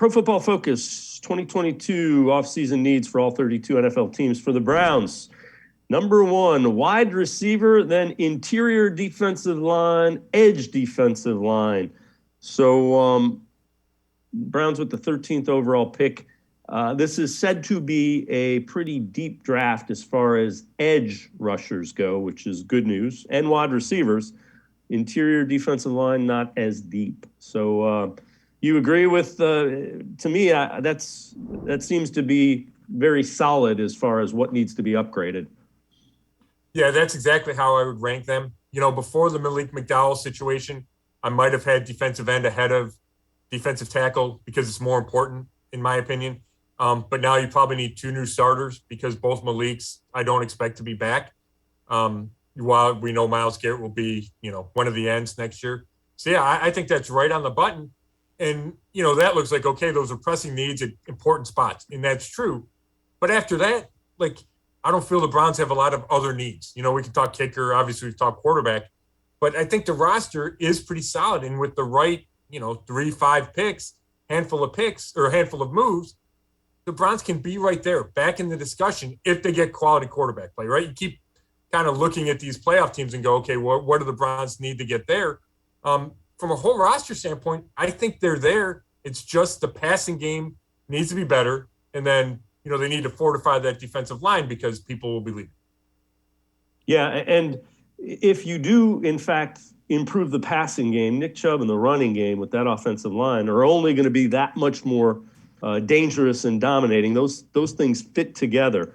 Pro Football Focus 2022 offseason needs for all 32 NFL teams. For the Browns, number one, wide receiver, then interior defensive line, edge defensive line. So Browns with the 13th overall pick. This is said to be a pretty deep draft as far as edge rushers go, which is good news, and wide receivers. Interior defensive line, not as deep. So you agree with, to me, that seems to be very solid as far as what needs to be upgraded. Yeah, that's exactly how I would rank them. Before the Malik McDowell situation, I might have had defensive end ahead of defensive tackle because it's more important, in my opinion. But now you probably need two new starters because both Malik's I don't expect to be back. While we know Myles Garrett will be, one of the ends next year. So, yeah, I think that's right on the button. And, that looks like, okay, those are pressing needs at important spots. And that's true. But after that, I don't feel the Browns have a lot of other needs. We can talk kicker. Obviously, we've talked quarterback. But I think the roster is pretty solid. And with the right, 3-5 picks, handful of moves, the Browns can be right there, back in the discussion if they get quality quarterback play, right? You keep kind of looking at these playoff teams and go, okay, what do the Browns need to get there? From a whole roster standpoint, I think they're there. It's just the passing game needs to be better. And then, they need to fortify that defensive line because people will be leaving. Yeah, and if you do, in fact, improve the passing game, Nick Chubb and the running game with that offensive line are only going to be that much more dangerous and dominating. Those things fit together.